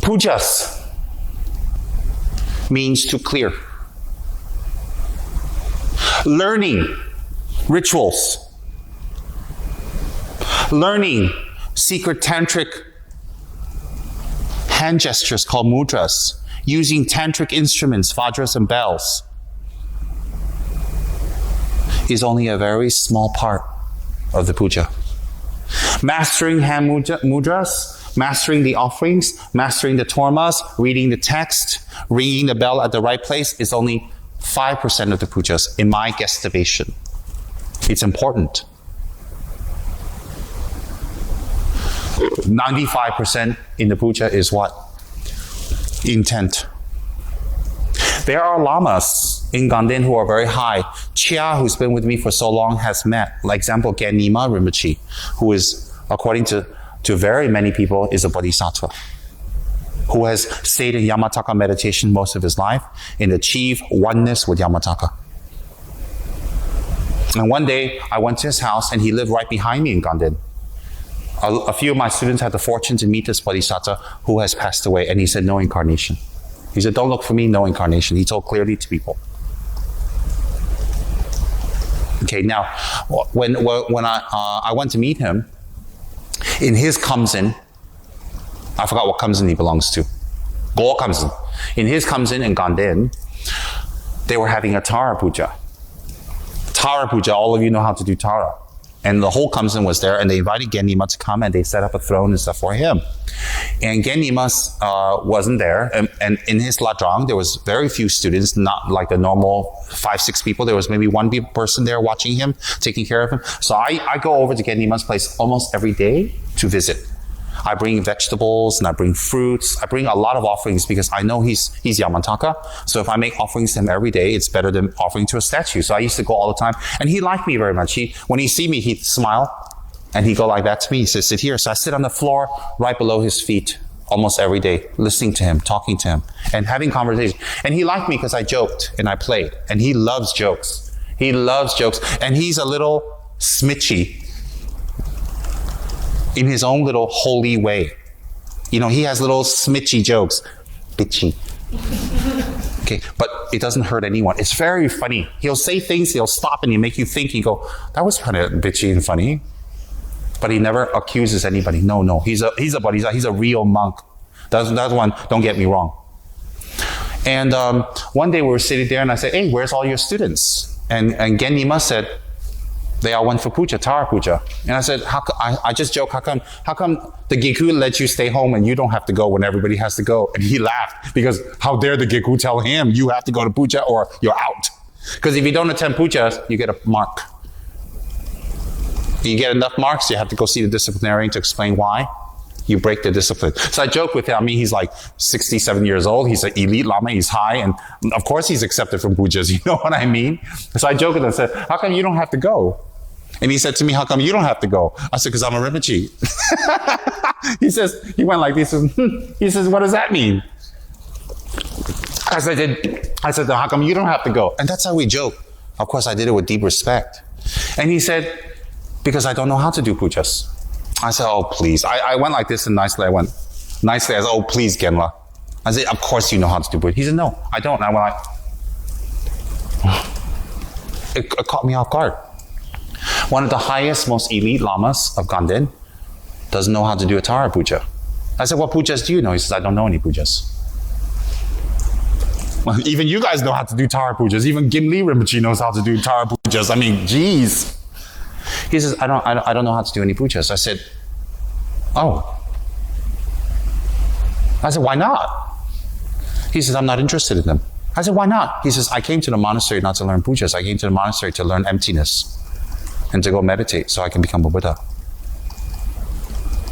Pujas means to clear. Learning rituals. Learning secret tantric hand gestures called mudras. Using tantric instruments, vajras and bells, is only a very small part of the puja. Mastering hand mudras, mastering the offerings, mastering the tormas, reading the text, ringing the bell at the right place is only 5% of the pujas, in my guesstimation. It's important. 95% in the puja is what? Intent. There are lamas in Ganden who are very high. Chia, who's been with me for so long, has met. Like example, Genima Rinpoche, who is, according to very many people, is a bodhisattva, who has stayed in Yamataka meditation most of his life and achieved oneness with Yamataka. And one day, I went to his house and he lived right behind me in Ganden. A few of my students had the fortune to meet this bodhisattva who has passed away, and he said, no incarnation. He said, don't look for me, no incarnation. He told clearly to people. Okay, now, when I went to meet him, in his kamsin, I forgot what kamsin he belongs to. Go kamsin. In his kamsin in Ganden, they were having a Tara puja. Tara puja, all of you know how to do Tara. And the whole kamsin was there, and they invited Genima to come, and they set up a throne and stuff for him. And Genima wasn't there, and in his ladrang, there was very few students, not like the normal 5-6 people. There was maybe one person there watching him, taking care of him. So I go over to Genima's place almost every day to visit. I bring vegetables and I bring fruits. I bring a lot of offerings because I know he's Yamataka. So if I make offerings to him every day, it's better than offering to a statue. So I used to go all the time. And he liked me very much. When he see me, he'd smile and he'd go like that to me. He says, sit here. So I sit on the floor right below his feet almost every day, listening to him, talking to him, and having conversation. And he liked me because I joked and I played. And he loves jokes. He loves jokes. And he's a little smitchy in his own little holy way. You know, he has little smitchy jokes. Bitchy. Okay, but it doesn't hurt anyone. It's very funny. He'll say things, he'll stop and he'll make you think, you go, that was kind of bitchy and funny. But he never accuses anybody. No, he's a bodhisattva. He's a real monk. That's one, don't get me wrong. And one day we were sitting there and I said, hey, where's all your students? And Genima said, they all went for puja, Tara puja. And I said, I just joked, how come the Giku let you stay home and you don't have to go when everybody has to go? And he laughed because how dare the Giku tell him you have to go to puja or you're out. Because if you don't attend pujas, you get a mark. You get enough marks, you have to go see the disciplinarian to explain why. You break the discipline. So I joke with him. I mean, he's like 67 years old. He's an elite lama. He's high. And of course he's accepted from pujas. You know what I mean? So I joked with him and said, how come you don't have to go? And he said to me, how come you don't have to go? I said, because I'm a Rinpoche. He went like this. He says, what does that mean? I said, how come you don't have to go? And that's how we joke. Of course, I did it with deep respect. And he said, because I don't know how to do pujas. I said, oh, please. I went like this and nicely. I said, oh, please, Genla. I said, of course you know how to do pujas. He said, no, I don't. And I went like, it caught me off guard. One of the highest, most elite lamas of Ganden doesn't know how to do a Tara puja. I said, what pujas do you know? He says, I don't know any pujas. Well, even you guys know how to do Tara pujas. Even Gimli Rinpoche knows how to do Tara pujas. I mean, geez. He says, I don't know how to do any pujas. I said, oh. I said, why not? He says, I'm not interested in them. I said, why not? He says, I came to the monastery not to learn pujas. I came to the monastery to learn emptiness and to go meditate so I can become a Buddha.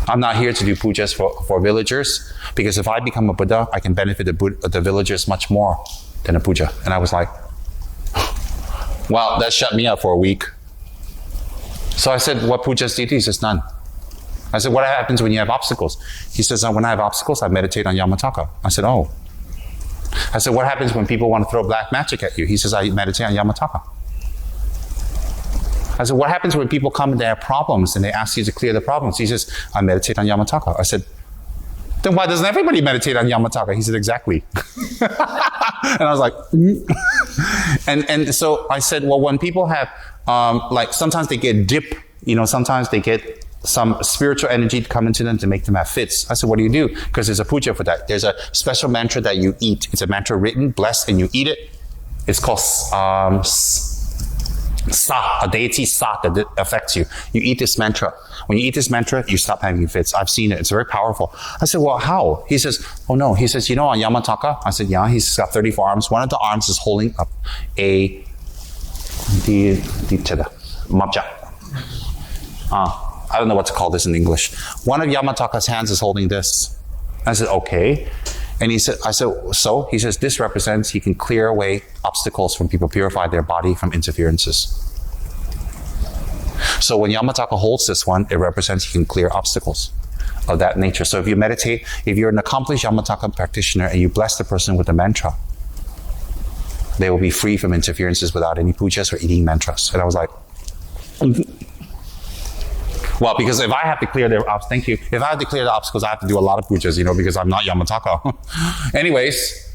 I'm not here to do pujas for villagers, because if I become a Buddha, I can benefit the villagers much more than a puja. And I was like, well, that shut me up for a week. So I said, what pujas do you do? He says, none. I said, what happens when you have obstacles? He says, when I have obstacles, I meditate on Yamataka. I said, oh. I said, what happens when people want to throw black magic at you? He says, I meditate on Yamataka. I said, what happens when people come and they have problems and they ask you to clear the problems? He says, I meditate on Yamataka. I said, Then why doesn't everybody meditate on Yamataka? He said, exactly. And I was like, and so I said, well, when people have, like sometimes they get dip, sometimes they get some spiritual energy to come into them to make them have fits. I said, what do you do? Because there's a puja for that. There's a special mantra that you eat. It's a mantra written, blessed, and you eat it. It's called Sa, a deity Sa that affects you. You eat this mantra. When you eat this mantra, you stop having fits. I've seen it. It's very powerful. I said, well, how? He says, oh no. He says, on Yamataka? I said, yeah. He's got 34 arms. One of the arms is holding up a mabja. I don't know what to call this in English. One of Yamataka's hands is holding this. I said, okay. And I said, so? He says, this represents he can clear away obstacles from people, purify their body from interferences. So when Yamataka holds this one, it represents he can clear obstacles of that nature. So if you meditate, if you're an accomplished Yamataka practitioner and you bless the person with a mantra, they will be free from interferences without any pujas or eating mantras. And I was like, well, because if I have to clear their obstacles, thank you. If I have to clear the obstacles, I have to do a lot of pujas, because I'm not Yamataka. Anyways,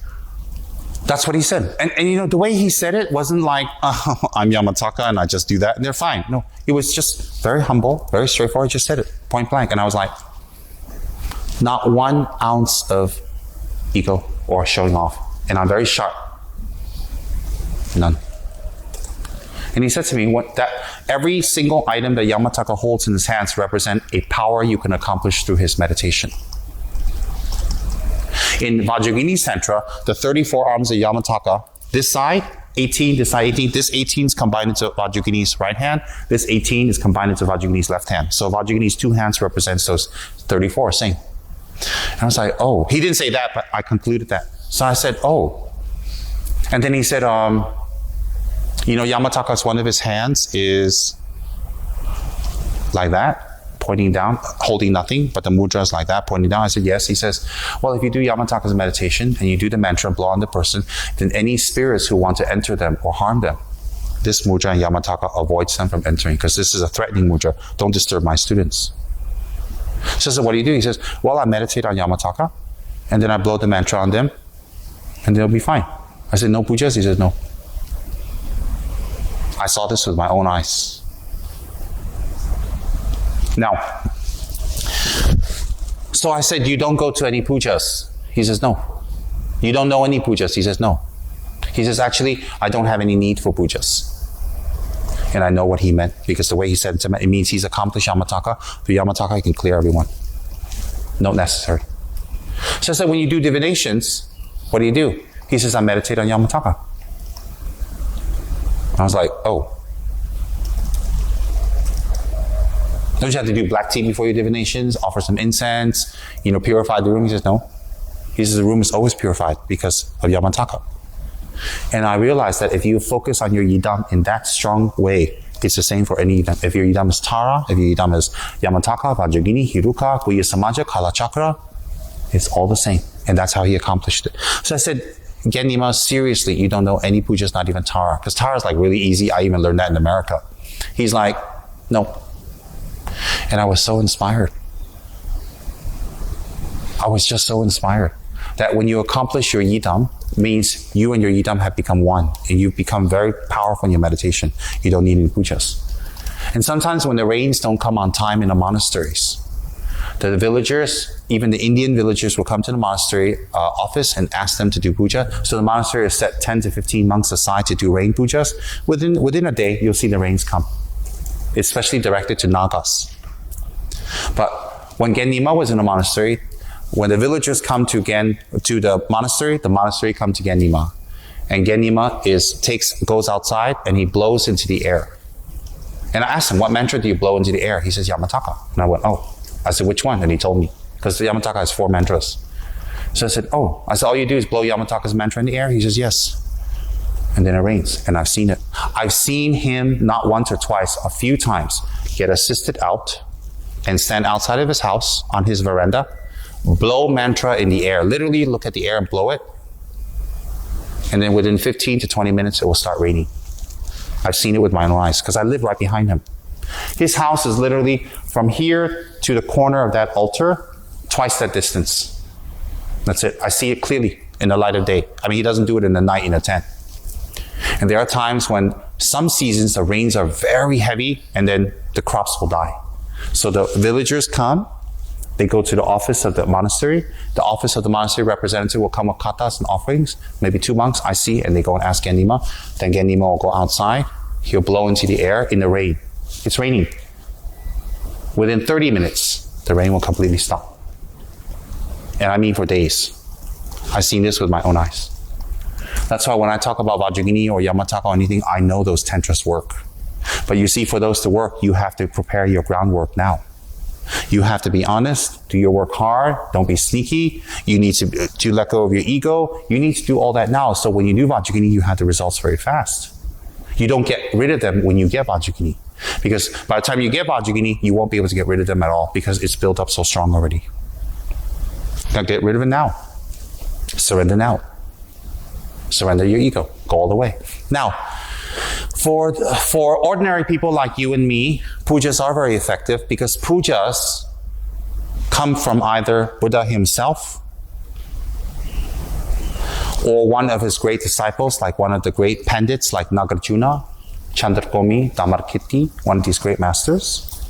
that's what he said. And the way he said it wasn't like, I'm Yamataka and I just do that and they're fine. No, it was just very humble, very straightforward, just said it, point blank. And I was like, not 1 ounce of ego or showing off. And I'm very sharp. None. And he said to me that every single item that Yamataka holds in his hands represent a power you can accomplish through his meditation. In Vajragini Tantra, the 34 arms of Yamataka, this side, 18, this side, 18, this 18 is combined into Vajragini's right hand, this 18 is combined into Vajragini's left hand. So Vajragini's 2 hands represents those 34, same. And I was like, oh, he didn't say that, but I concluded that. So I said, oh. And then he said, Yamataka's one of his hands is like that, pointing down, holding nothing, but the mudra is like that, pointing down. I said, yes. He says, well, if you do Yamataka's meditation and you do the mantra, blow on the person, then any spirits who want to enter them or harm them, this mudra and Yamataka avoids them from entering because this is a threatening mudra. Don't disturb my students. So I said, what do you do? He says, well, I meditate on Yamataka and then I blow the mantra on them and they'll be fine. I said, no pujas? He says, no. I saw this with my own eyes. Now, so I said, you don't go to any pujas? He says, no. You don't know any pujas? He says, no. He says, actually, I don't have any need for pujas. And I know what he meant, because the way he said it to me, it means he's accomplished Yamataka. Through Yamataka, he can clear everyone. Not necessary. So I said, when you do divinations, what do? He says, I meditate on Yamataka. I was like, oh. Don't you have to do black tea before your divinations? Offer some incense, purify the room? He says, no. He says, the room is always purified because of Yamataka. And I realized that if you focus on your yidam in that strong way, it's the same for any yidam. If your yidam is Tara, if your yidam is Yamataka, Vajragini, Hiruka, Guhya Samaja, Kala Chakra, it's all the same. And that's how he accomplished it. So I said, Genima, seriously, you don't know any pujas, not even Tara. Because Tara is like really easy. I even learned that in America. He's like, no. And I was so inspired. I was just so inspired that when you accomplish your yidam, means you and your yidam have become one. And you've become very powerful in your meditation. You don't need any pujas. And sometimes when the rains don't come on time in the monasteries, the villagers, even the Indian villagers, will come to the monastery office and ask them to do puja. So the monastery has set 10 to 15 monks aside to do rain pujas. Within a day, you'll see the rains come, especially directed to Nagas. But when Genima was in the monastery, when the villagers come to the monastery come to Genima. And Genima goes outside and he blows into the air. And I asked him, what mantra do you blow into the air? He says, Yamataka. And I went, oh. I said, which one? And he told me, because the Yamataka has 4 mantras. So I said, oh. I said, all you do is blow Yamataka's mantra in the air? He says, yes. And then it rains. And I've seen it. I've seen him not once or twice, a few times, get assisted out and stand outside of his house on his veranda, blow mantra in the air. Literally look at the air and blow it. And then within 15 to 20 minutes, it will start raining. I've seen it with my own eyes because I live right behind him. His house is literally from here to the corner of that altar, twice that distance. That's it. I see it clearly in the light of day. I mean, he doesn't do it in the night in a tent. And there are times when some seasons the rains are very heavy and then the crops will die. So the villagers come, they go to the office of the monastery. The office of the monastery representative will come with katas and offerings, maybe 2 monks, I see, and they go and ask Genima. Then Genima will go outside. He'll blow into the air in the rain. It's raining. Within 30 minutes, the rain will completely stop. And I mean for days. I've seen this with my own eyes. That's why when I talk about Vajragini or Yamataka or anything, I know those tantras work. But you see, for those to work, you have to prepare your groundwork now. You have to be honest, do your work hard, don't be sneaky. You need to let go of your ego. You need to do all that now. So when you do Vajragini, you have the results very fast. You don't get rid of them when you get Vajragini. Because by the time you get Vajragini, you won't be able to get rid of them at all because it's built up so strong already. Now get rid of it now. Surrender now. Surrender your ego. Go all the way. Now, for ordinary people like you and me, pujas are very effective because pujas come from either Buddha himself or one of his great disciples, like one of the great pandits like Nagarjuna, Chandrakomi, Damarkiti, one of these great masters,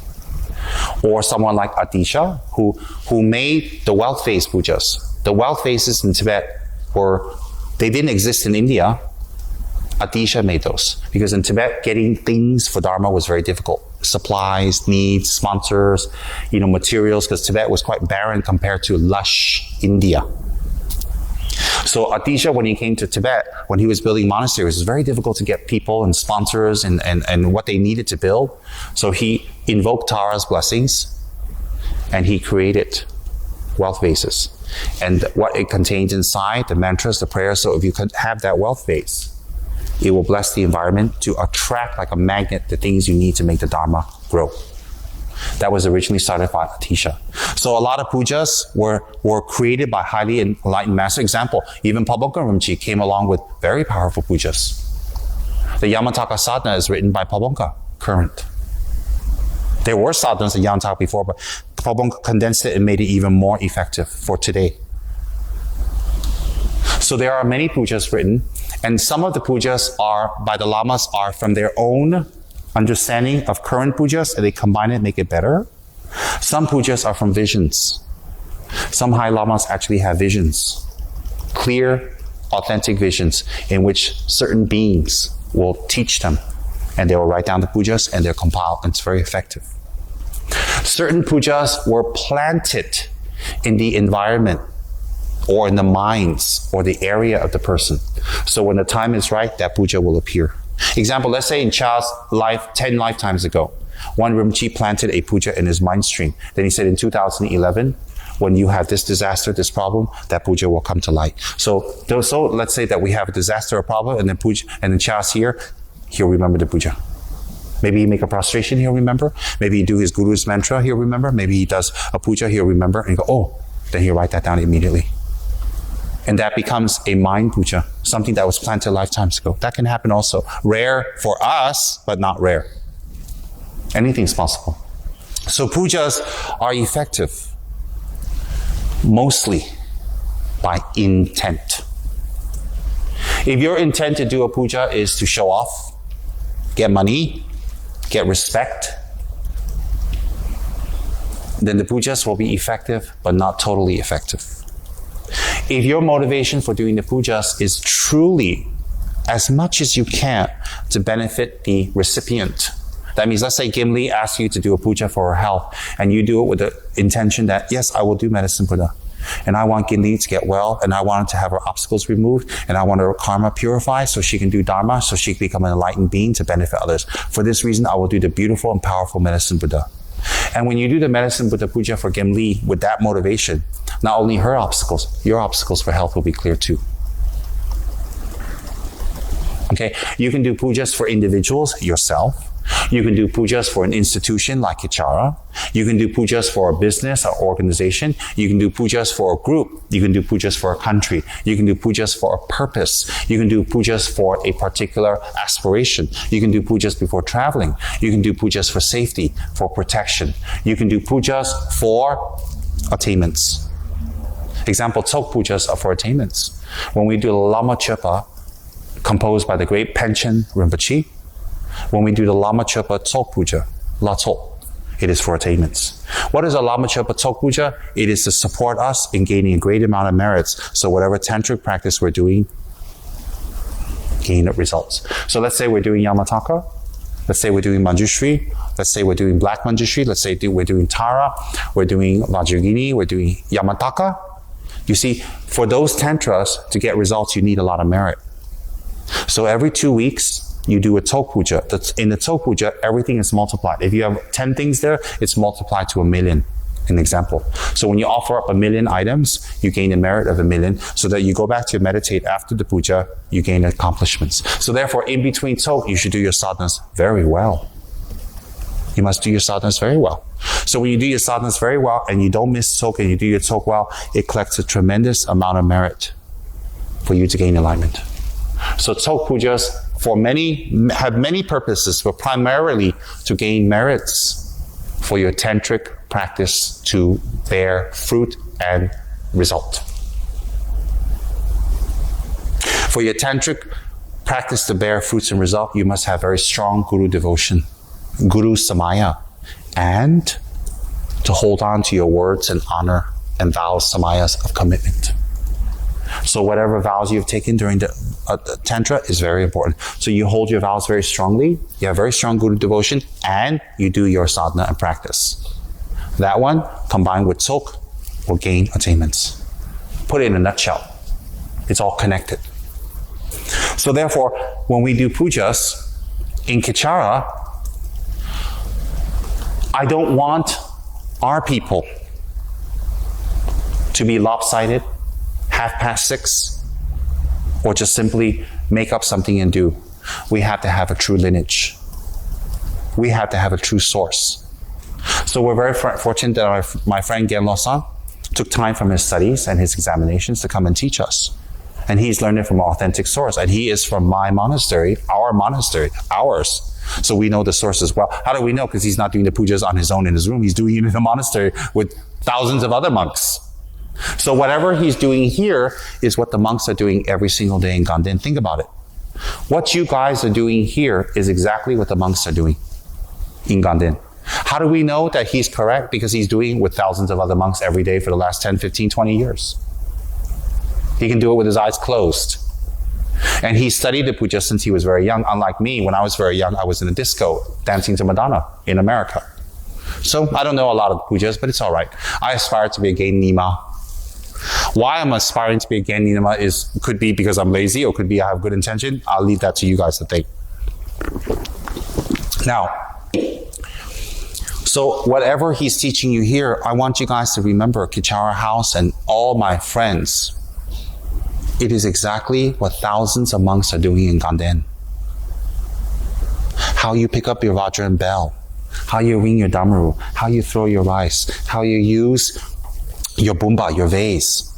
or someone like Atisha who made the wealth vase pujas. The wealth vases in Tibet they didn't exist in India. Atisha made those because in Tibet, getting things for Dharma was very difficult. Supplies, needs, sponsors, materials, because Tibet was quite barren compared to lush India. So Atisha, when he came to Tibet, when he was building monasteries, it was very difficult to get people and sponsors and what they needed to build. So he invoked Tara's blessings and he created wealth vases. And what it contains inside, the mantras, the prayers, so if you could have that wealth vase, it will bless the environment to attract like a magnet the things you need to make the Dharma grow. That was originally started by Atisha. So a lot of pujas were created by highly enlightened master. Example, even Pabonka Rinpoche came along with very powerful pujas. The Yamataka sadhana is written by Pabonka, current. There were sadhanas in Yamataka before, but Pabonka condensed it and made it even more effective for today. So there are many pujas written, and some of the pujas by the lamas are from their own understanding of current pujas, and they combine it, make it better. Some pujas are from visions. Some high lamas actually have visions, clear, authentic visions in which certain beings will teach them, and they will write down the pujas and they're compiled, and it's very effective. Certain pujas were planted in the environment or in the minds or the area of the person. So when the time is right, that puja will appear. Example, let's say in Cha's life, 10 lifetimes ago, one Rinpoche planted a puja in his mind stream. Then he said in 2011, when you have this disaster, this problem, that puja will come to light. So let's say that we have a disaster or problem, and then Cha's here, he'll remember the puja. Maybe he make a prostration, he'll remember. Maybe he do his guru's mantra, he'll remember. Maybe he does a puja, he'll remember, and go, oh, then he'll write that down immediately. And that becomes a mind puja, something that was planted lifetimes ago. That can happen also. Rare for us, but not rare. Anything's possible. So pujas are effective mostly by intent. If your intent to do a puja is to show off, get money, get respect, then the pujas will be effective, but not totally effective. If your motivation for doing the pujas is truly, as much as you can, to benefit the recipient, that means, let's say Gimli asks you to do a puja for her health, and you do it with the intention that, yes, I will do medicine Buddha, and I want Gimli to get well, and I want her to have her obstacles removed, and I want her karma purified so she can do Dharma, so she can become an enlightened being to benefit others. For this reason, I will do the beautiful and powerful medicine Buddha. And when you do the medicine Buddha puja for Gimli with that motivation, not only her obstacles, your obstacles for health will be clear too. Okay, you can do pujas for individuals, yourself. You can do pujas for an institution like Kichara. You can do pujas for a business or organization. You can do pujas for a group. You can do pujas for a country. You can do pujas for a purpose. You can do pujas for a particular aspiration. You can do pujas before traveling. You can do pujas for safety, for protection. You can do pujas for attainments. Example, Tsok Pujas are for attainments. When we do the Lama Chöpa, composed by the great Panchen Rinpoche, when we do the Lama Chöpa Tsok Puja, La Tsok, it is for attainments. What is a Lama Chöpa Tsok Puja? It is to support us in gaining a great amount of merits. So whatever tantric practice we're doing, gain results. So let's say we're doing Yamataka. Let's say we're doing Manjushri. Let's say we're doing Black Manjushri. Let's say we're doing Tara. We're doing Vajragini. We're doing Yamataka. You see, for those tantras to get results, you need a lot of merit. So every 2 weeks, you do a Tsok Puja. In the Tsok Puja, everything is multiplied. If you have 10 things there, it's multiplied to 1,000,000, an example. So when you offer up 1,000,000 items, you gain a merit of 1,000,000, so that you go back to meditate after the puja, you gain accomplishments. So therefore, in between Tsok, you should do your sadhanas very well. You must do your sadhanas very well. So when you do your sadhanas very well, and you don't miss Tsok, and you do your Tsok well, it collects a tremendous amount of merit for you to gain enlightenment. So Tsok Pujas have many purposes, but primarily to gain merits for your tantric practice to bear fruit and result. For your tantric practice to bear fruits and result, you must have very strong guru devotion, guru samaya, and to hold on to your words and honor and vows, samayas of commitment. So whatever vows you've taken during the Tantra is very important. So you hold your vows very strongly, you have very strong Guru devotion, and you do your sadhana and practice. That one, combined with Tsok, will gain attainments. Put it in a nutshell. It's all connected. So therefore, when we do pujas in Kichara, I don't want our people to be lopsided, 6:30, or just simply make up something and do. We have to have a true lineage. We have to have a true source. So we're very fortunate that my friend Genlo-san took time from his studies and his examinations to come and teach us. And he's learned it from an authentic source. And he is from my monastery, ours. So we know the source as well. How do we know? Because he's not doing the pujas on his own in his room. He's doing it in a monastery with thousands of other monks. So whatever he's doing here is what the monks are doing every single day in Ganden. Think about it. What you guys are doing here is exactly what the monks are doing in Ganden. How do we know that he's correct? Because he's doing it with thousands of other monks every day for the last 10, 15, 20 years. He can do it with his eyes closed. And he studied the puja since he was very young. Unlike me, when I was very young, I was in a disco dancing to Madonna in America. So I don't know a lot of pujas, but it's all right. I aspire to be a Gen Nima. Why I'm aspiring to be a Gen Nima could be because I'm lazy, or could be I have good intention. I'll leave that to you guys to think. Now, so whatever he's teaching you here, I want you guys to remember Kichara House and all my friends. It is exactly what thousands of monks are doing in Ganden. How you pick up your Vajra and bell, how you ring your Damaru, how you throw your rice, how you use your bumba, your vase,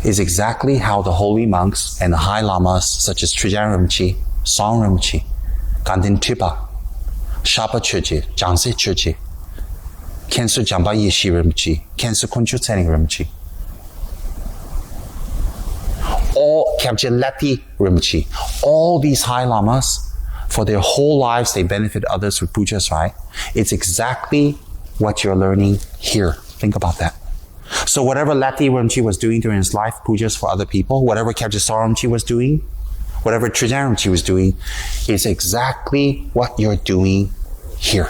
is exactly how the holy monks and the high lamas such as Trijang Rinpoche, Song Rinpoche, Ganden Tipa, Shapa Chöje, Jangse Chöje, Kensu Jamba Yeshi Rinpoche, Kensu Kunchu Tsering Rinpoche, all Kyabje Lati Rinpoche, all these high lamas, for their whole lives they benefit others with pujas, right? It's exactly what you're learning here. Think about that. So whatever Lati Rinpoche was doing during his life, pujas for other people, whatever Kyabje Sar Rinpoche was doing, whatever Trijang Rinpoche was doing, is exactly what you're doing here.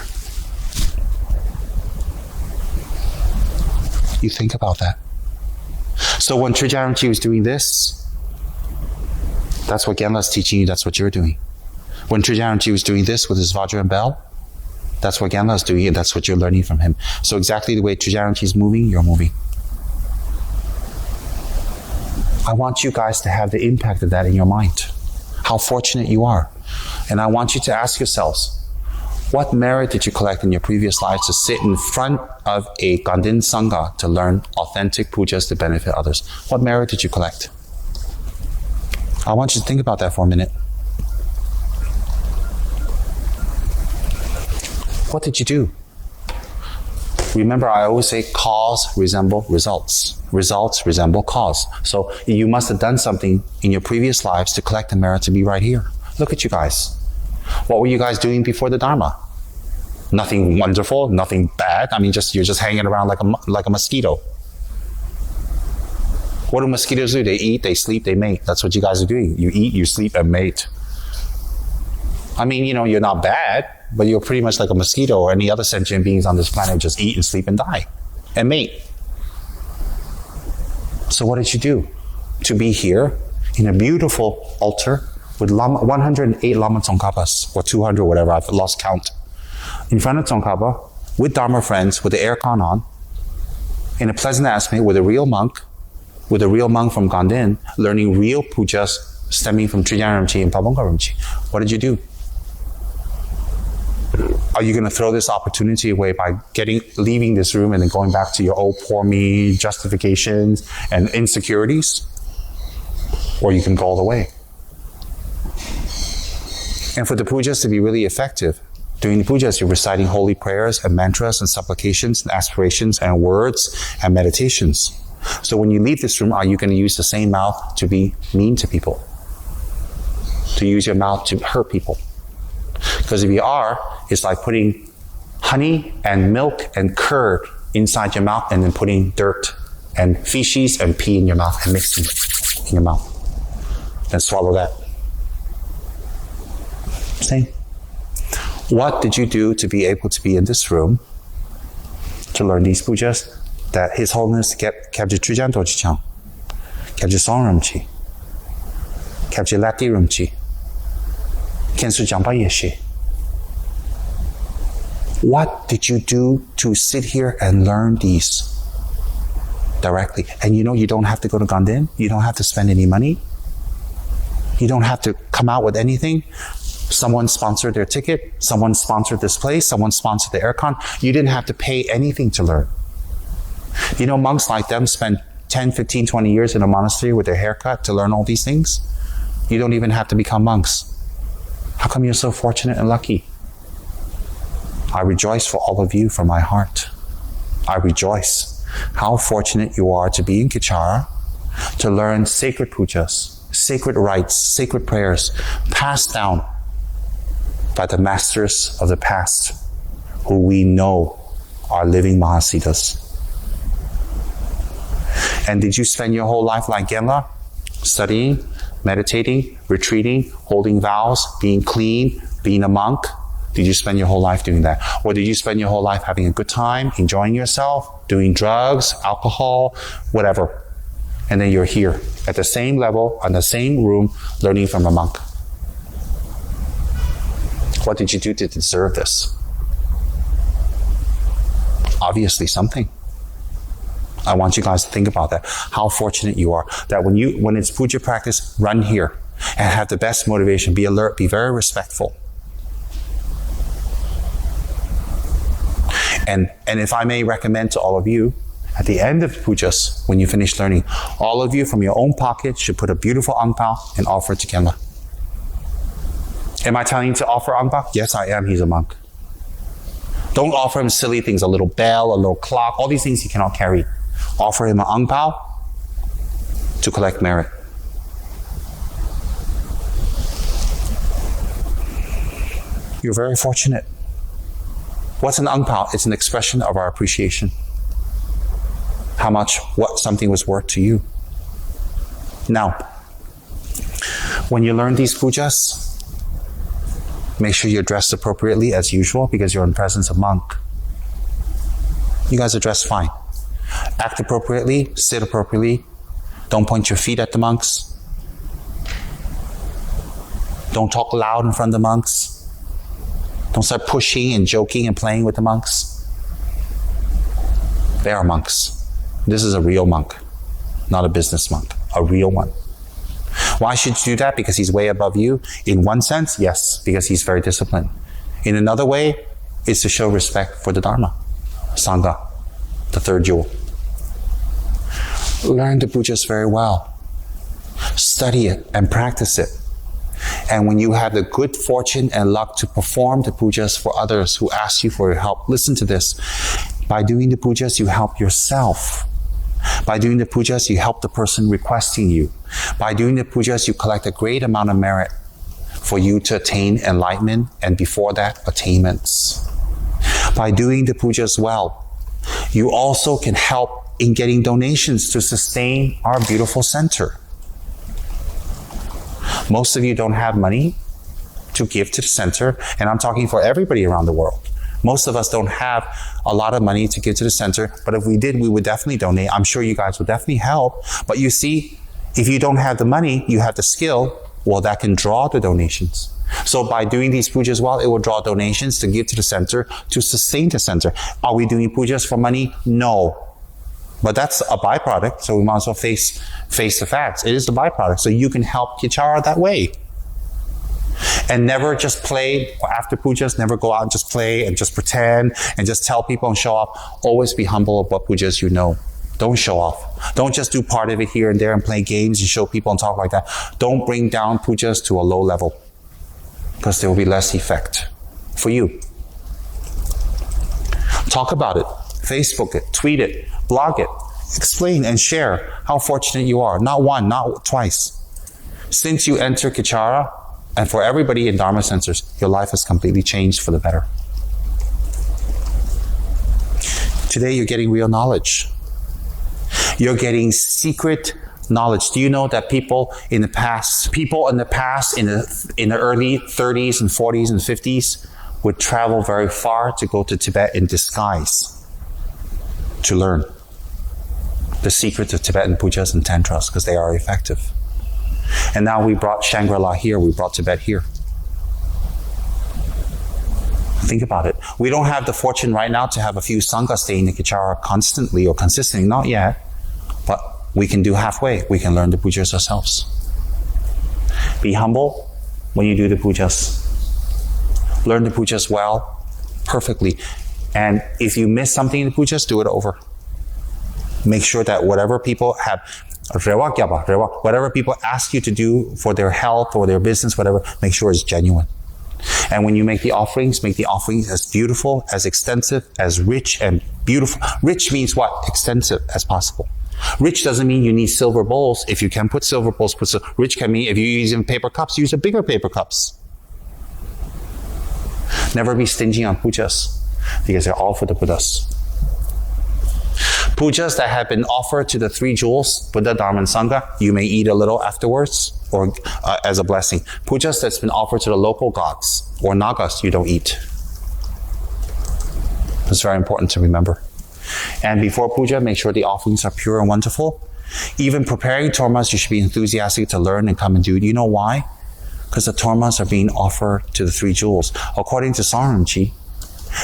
You think about that. So when Trijang Rinpoche was doing this, that's what Genla's teaching you, that's what you're doing. When Trijang Rinpoche was doing this with his Vajra and bell, that's what Genla's doing, and that's what you're learning from him. So exactly the way Trijang Rinpoche is moving, you're moving. I want you guys to have the impact of that in your mind. How fortunate you are. And I want you to ask yourselves, what merit did you collect in your previous lives to sit in front of a Ganden Sangha to learn authentic pujas to benefit others? What merit did you collect? I want you to think about that for a minute. What did you do? Remember, I always say cause resemble results. Results resemble cause. So you must have done something in your previous lives to collect the merit to be right here. Look at you guys. What were you guys doing before the Dharma? Nothing wonderful, nothing bad. I mean, you're just hanging around like a mosquito. What do mosquitoes do? They eat, they sleep, they mate. That's what you guys are doing. You eat, you sleep, and mate. I mean, you're not bad, but you're pretty much like a mosquito or any other sentient beings on this planet. Just eat and sleep and die and mate. So what did you do? To be here in a beautiful altar with 108 Lama Tsongkhapas, or 200, whatever, I've lost count. In front of Tsongkhapa, with Dharma friends, with the aircon on, in a pleasant atmosphere with a real monk from Gandhin, learning real pujas stemming from Trijang Rinpoche and Pabongka Rinpoche. What did you do? Are you going to throw this opportunity away by leaving this room and then going back to your old poor me justifications and insecurities? Or you can go all the way. And for the pujas to be really effective, during the pujas, you're reciting holy prayers and mantras and supplications and aspirations and words and meditations. So when you leave this room, are you going to use the same mouth to be mean to people? To use your mouth to hurt people? Because if you are, it's like putting honey and milk and curd inside your mouth and then putting dirt and feces and pee in your mouth and mixing it in your mouth. Then swallow that. Same. What did you do to be able to be in this room to learn these pujas that His Holiness Kyabje Trijang Dorje Chang, Kyabje Song Rinpoche, Kyabje Lati Rinpoche, Khensu Jampa Yeshe? What did you do to sit here and learn these directly? And you don't have to go to Gandhin. You don't have to spend any money. You don't have to come out with anything. Someone sponsored their ticket. Someone sponsored this place. Someone sponsored the aircon. You didn't have to pay anything to learn. Monks like them spend 10, 15, 20 years in a monastery with their haircut to learn all these things. You don't even have to become monks. How come you're so fortunate and lucky? I rejoice for all of you from my heart. I rejoice how fortunate you are to be in Kichara, to learn sacred pujas, sacred rites, sacred prayers, passed down by the masters of the past, who we know are living Mahasiddhas. And did you spend your whole life like Genla, studying, meditating, retreating, holding vows, being clean, being a monk? Did you spend your whole life doing that? Or did you spend your whole life having a good time, enjoying yourself, doing drugs, alcohol, whatever? And then you're here at the same level, in the same room, learning from a monk. What did you do to deserve this? Obviously something. I want you guys to think about that. How fortunate you are that when it's puja practice, run here and have the best motivation. Be alert, be very respectful. And if I may recommend to all of you, at the end of pujas, when you finish learning, all of you from your own pocket should put a beautiful ang pao and offer it to Genla. Am I telling you to offer ang pao? Yes, I am. He's a monk. Don't offer him silly things, a little bell, a little clock, all these things he cannot carry. Offer him an ang pao to collect merit. You're very fortunate. What's an ang pao? It's an expression of our appreciation. What something was worth to you. Now, when you learn these pujas, make sure you're dressed appropriately as usual because you're in presence of monk. You guys are dressed fine. Act appropriately, sit appropriately. Don't point your feet at the monks. Don't talk loud in front of the monks. Don't start pushing and joking and playing with the monks. They are monks. This is a real monk, not a business monk, a real one. Why should you do that? Because he's way above you. In one sense, yes, because he's very disciplined. In another way, it's to show respect for the Dharma, Sangha, the third jewel. Learn the pujas very well. Study it and practice it. And when you have the good fortune and luck to perform the pujas for others who ask you for your help, listen to this. By doing the pujas, you help yourself. By doing the pujas, you help the person requesting you. By doing the pujas, you collect a great amount of merit for you to attain enlightenment, and before that, attainments. By doing the pujas well, you also can help in getting donations to sustain our beautiful center. Most of you don't have money to give to the center, and I'm talking for everybody around the world. Most of us don't have a lot of money to give to the center, but if we did, we would definitely donate. I'm sure you guys would definitely help. But you see, if you don't have the money, you have the skill, well, that can draw the donations. So by doing these pujas well, it will draw donations to give to the center, to sustain the center. Are we doing pujas for money? No. But that's a byproduct, so we might as well face the facts. It is the byproduct, so you can help Kichara that way. And never just play after pujas, never go out and just play and just pretend and just tell people and show off. Always be humble of what pujas you know. Don't show off. Don't just do part of it here and there and play games and show people and talk like that. Don't bring down pujas to a low level, because there will be less effect for you. Talk about it. Facebook it. Tweet it. Blog it. Explain and share how fortunate you are. Not one, not twice. Since you enter Kichara, and for everybody in Dharma centers, your life has completely changed for the better. Today you're getting real knowledge. You're getting secret knowledge. Do you know that people in the past, in the early 30s and 40s and 50s would travel very far to go to Tibet in disguise to learn the secrets of Tibetan pujas and tantras, because they are effective. And now we brought Shangri-La here, we brought Tibet here. Think about it. We don't have the fortune right now to have a few sanghas staying in Kichara constantly or consistently, not yet. But we can do halfway. We can learn the pujas ourselves. Be humble when you do the pujas. Learn the pujas well, perfectly. And if you miss something in the pujas, do it over. Make sure that whatever people have, whatever people ask you to do for their health or their business, whatever, make sure it's genuine. And when you make the offerings as beautiful, as extensive, as rich and beautiful. Rich means what? Extensive as possible. Rich doesn't mean you need silver bowls. If you can put silver bowls, rich can mean if you're using paper cups, use a bigger paper cups. Never be stingy on pujas, because they're all for the Buddhas. Pujas that have been offered to the three jewels, Buddha, Dharma, and Sangha, you may eat a little afterwards or as a blessing. Pujas that's been offered to the local gods or nagas, you don't eat. It's very important to remember. And before puja, make sure the offerings are pure and wonderful. Even preparing tormas, you should be enthusiastic to learn and come and do. Do you know why? Because the tormas are being offered to the three jewels. According to Saramchi,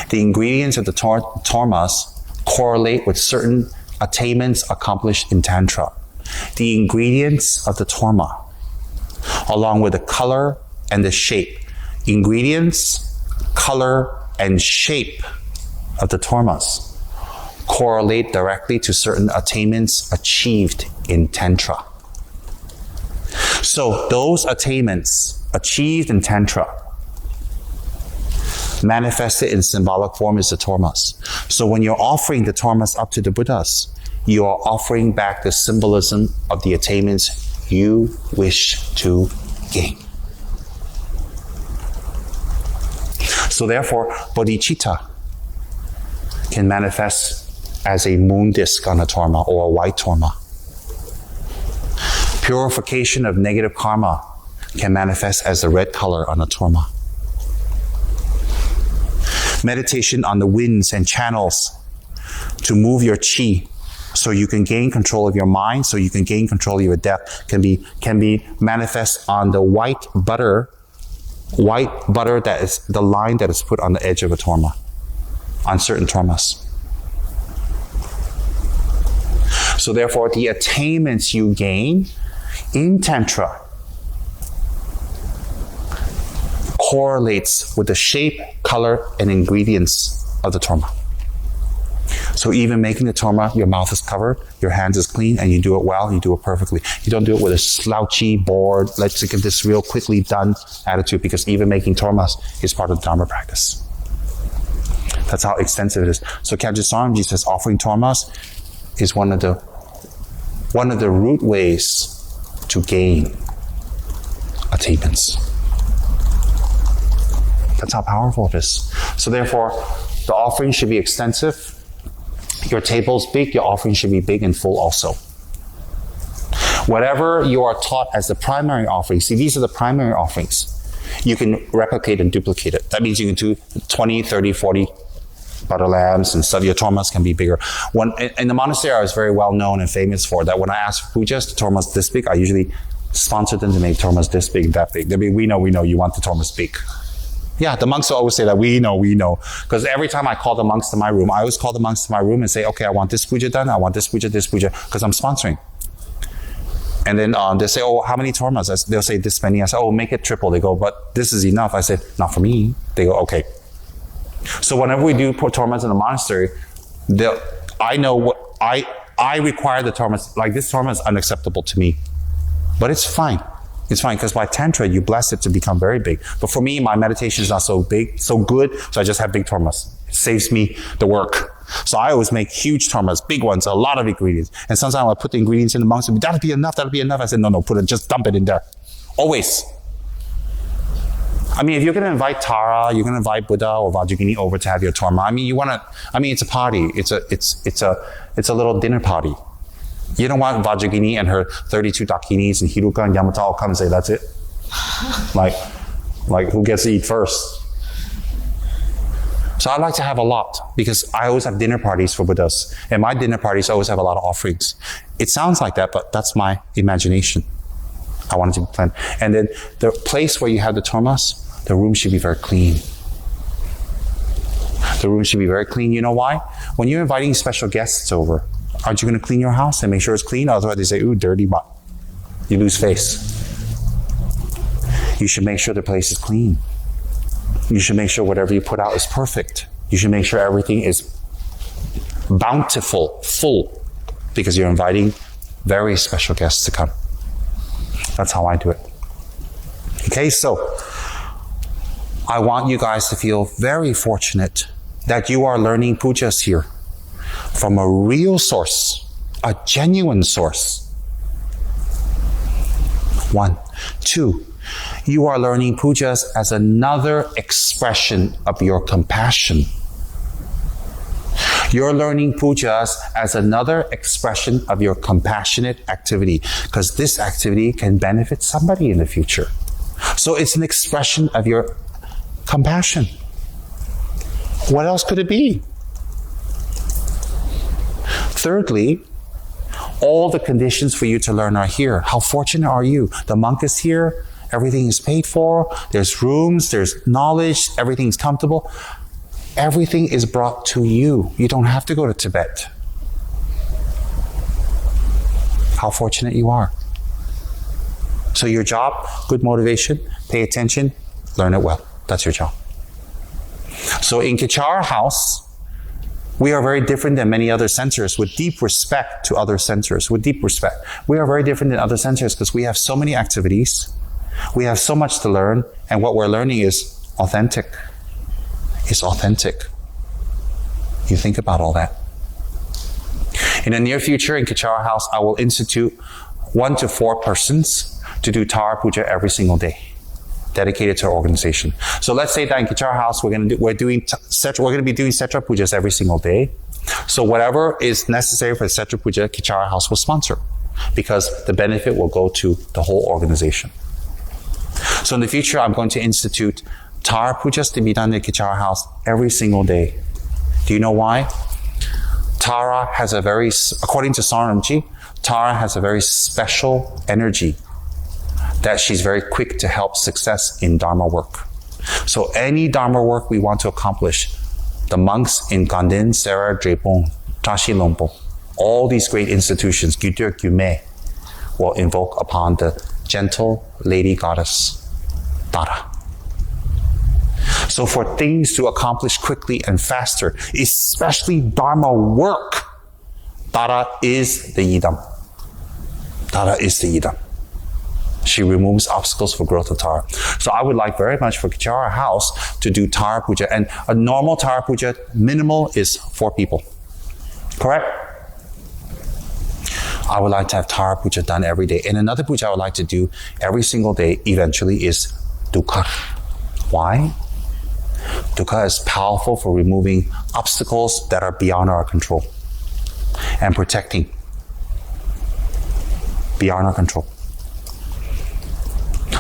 the ingredients of the tormas correlate with certain attainments accomplished in Tantra. The ingredients of the torma, along with the color and the shape. Ingredients, color, and shape of the tormas correlate directly to certain attainments achieved in Tantra. So those attainments achieved in Tantra manifested in symbolic form is the tormas. So when you're offering the tormas up to the Buddhas, you are offering back the symbolism of the attainments you wish to gain. So therefore, bodhicitta can manifest as a moon disk on a torma or a white torma. Purification of negative karma can manifest as the red color on a torma. Meditation on the winds and channels to move your chi so you can gain control of your mind, so you can gain control of your depth, can be manifest on the white butter that is the line that is put on the edge of a torma, on certain tormas. So therefore, the attainments you gain in Tantra correlates with the shape, color, and ingredients of the torma. So even making the torma, your mouth is covered, your hands is clean, and you do it well, you do it perfectly. You don't do it with a slouchy, bored, let's get this real quickly done attitude, because even making tormas is part of the Dharma practice. That's how extensive it is. So Kyabje Saramji says offering tormas is one of the root ways to gain attainments. That's how powerful it is. So therefore, the offering should be extensive. Your table's big, your offering should be big and full also. Whatever you are taught as the primary offering, see, these are the primary offerings. You can replicate and duplicate it. That means you can do 20, 30, 40 butter lambs, and so your tormas can be bigger. In the monastery, I was very well known and famous for that. When I asked for pujas, the tormas this big, I usually sponsored them to make tormas this big, that big. They mean, we know, you want the tormas big. Yeah, the monks always say that, we know. Because every time I call the monks to my room, I always call the monks to my room and say, okay, I want this puja done, I want this puja, because I'm sponsoring. And then they say, oh, how many tormas? They'll say this many. I say, oh, make it triple. They go, but this is enough. I said, not for me. They go, okay. So whenever we do tormas in the monastery, I know what, I require the tormas, like this torma is unacceptable to me. But it's fine. It's fine, because by Tantra, you bless it to become very big. But for me, my meditation is not so big, so good, so I just have big tormas. It saves me the work. So I always make huge tormas, big ones, a lot of ingredients. And sometimes I put the ingredients in, the monks say, that'll be enough. I said, no, just dump it in there. Always. I mean, if you're going to invite Tara, you're going to invite Buddha or Vajrayogini over to have your torma. I mean, it's a party. It's a little dinner party. You don't want Vajrayogini and her 32 dakinis and Hiruka and Yamata all come and say, that's it. like who gets to eat first? So I like to have a lot, because I always have dinner parties for Buddhas. And my dinner parties always have a lot of offerings. It sounds like that, but that's my imagination. I want it to be planned. And then the place where you have the tormas, the room should be very clean. The room should be very clean. You know why? When you're inviting special guests over, aren't you going to clean your house and make sure it's clean? Otherwise they say, ooh, dirty, but you lose face. You should make sure the place is clean. You should make sure whatever you put out is perfect. You should make sure everything is bountiful, full, because you're inviting very special guests to come. That's how I do it. Okay, so I want you guys to feel very fortunate that you are learning pujas here from a real source, a genuine source. 1. 2, you are learning pujas as another expression of your compassion. You're learning pujas as another expression of your compassionate activity, because this activity can benefit somebody in the future. So it's an expression of your compassion. What else could it be? Thirdly, all the conditions for you to learn are here. How fortunate are you? The monk is here. Everything is paid for. There's rooms. There's knowledge. Everything's comfortable. Everything is brought to you. You don't have to go to Tibet. How fortunate you are. So your job, good motivation, pay attention, learn it well. That's your job. So in Kichara House, we are very different than many other centers, with deep respect to other centers, with deep respect. We are very different than other centers because we have so many activities. We have so much to learn, and what we're learning is authentic. It's authentic. You think about all that. In the near future, in Kichara House, I will institute 1 to 4 persons to do Tara Puja every single day, dedicated to our organization. So let's say that in Kichara House, we're going to be doing Setra Pujas every single day. So whatever is necessary for Setra Puja, Kichara House will sponsor, because the benefit will go to the whole organization. So in the future, I'm going to institute Tara Pujas to be done in Kichara House every single day. Do you know why? Tara has a very, according to Saramji, Tara has a very special energy that she's very quick to help success in Dharma work. So any Dharma work we want to accomplish, the monks in Ganden, Sera, Drepung, Tashi Lompo, all these great institutions, Gyudur Gyume, will invoke upon the gentle lady goddess, Tara. So for things to accomplish quickly and faster, especially Dharma work, Tara is the Yidam. Tara is the Yidam. She removes obstacles for growth of Tara. So I would like very much for Kichara house to do Tara Puja. And a normal Tara Puja, minimal, is 4 people. Correct? I would like to have Tara Puja done every day. And another puja I would like to do every single day eventually is Dukkha. Why? Dukkha is powerful for removing obstacles that are beyond our control and protecting beyond our control.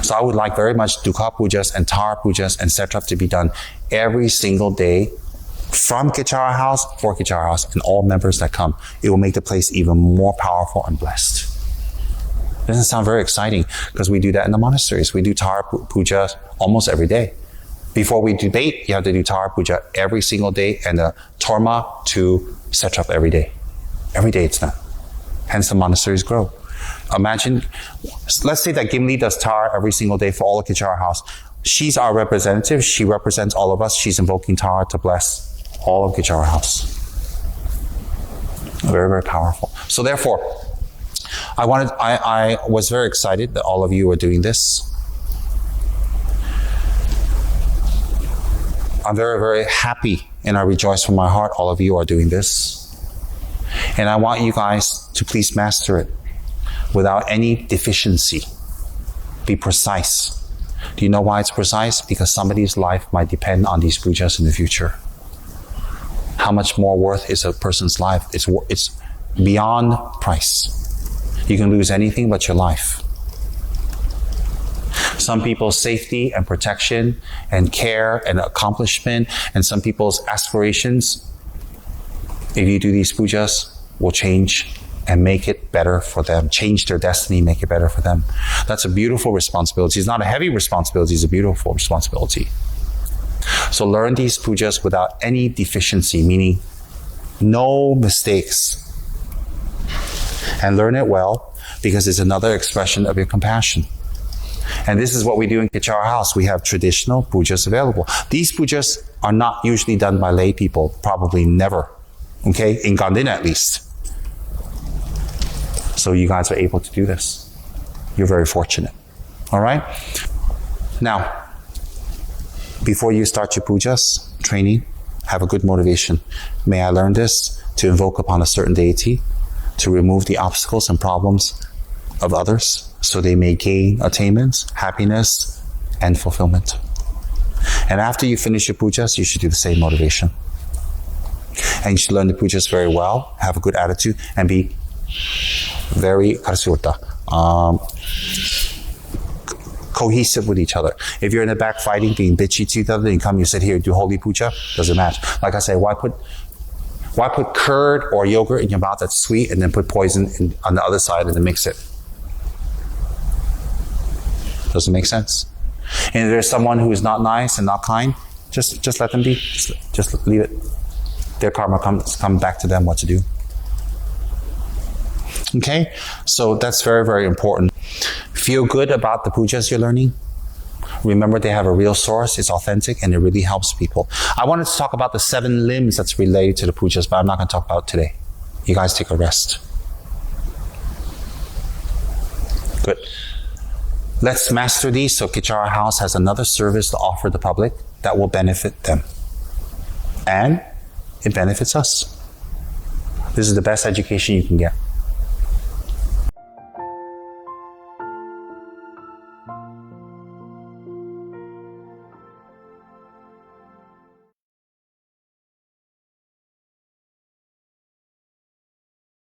So I would like very much Dukkha Pujas and Tara Pujas and Setrap to be done every single day from Kichara house, for Kichara house, and all members that come. It will make the place even more powerful and blessed. Doesn't sound very exciting because we do that in the monasteries. We do Tara Puja almost every day. Before we debate, you have to do Tara Puja every single day and the Dharma to Setrap every day. Every day it's done. Hence the monasteries grow. Imagine, let's say that Gimli does Tara every single day for all of Kichara house. She's our representative. She represents all of us. She's invoking Tara to bless all of Kichara house. Very, very powerful. So therefore, I was very excited that all of you are doing this. I'm very, very happy and I rejoice from my heart all of you are doing this. And I want you guys to please master it without any deficiency. Be precise. Do you know why it's precise? Because somebody's life might depend on these pujas in the future. How much more worth is a person's life? It's beyond price. You can lose anything but your life. Some people's safety and protection and care and accomplishment and some people's aspirations, if you do these pujas, will change and make it better for them. Change their destiny, make it better for them. That's a beautiful responsibility. It's not a heavy responsibility, it's a beautiful responsibility. So learn these pujas without any deficiency, meaning no mistakes. And learn it well because it's another expression of your compassion. And this is what we do in Kichara house. We have traditional pujas available. These pujas are not usually done by lay people, probably never. Okay, in Gandhin at least. So you guys are able to do this. You're very fortunate. All right? Now, before you start your pujas, training, have a good motivation. May I learn this to invoke upon a certain deity, to remove the obstacles and problems of others, so they may gain attainments, happiness, and fulfillment. And after you finish your pujas, you should do the same motivation. And you should learn the pujas very well, have a good attitude, and be very cohesive with each other. If you're in the back fighting, being bitchy to each other, and you sit here, do holy puja, doesn't match. Like I say, why put curd or yogurt in your mouth that's sweet and then put poison on the other side and then mix it? Doesn't make sense. And if there's someone who is not nice and not kind, just let them be. Just leave it. Their karma come back to them what to do. Okay? So that's very, very important. Feel good about the pujas you're learning. Remember they have a real source, it's authentic, and it really helps people. I wanted to talk about the 7 limbs that's related to the pujas, but I'm not going to talk about it today. You guys take a rest. Good. Let's master these so Kichara House has another service to offer the public that will benefit them. And it benefits us. This is the best education you can get.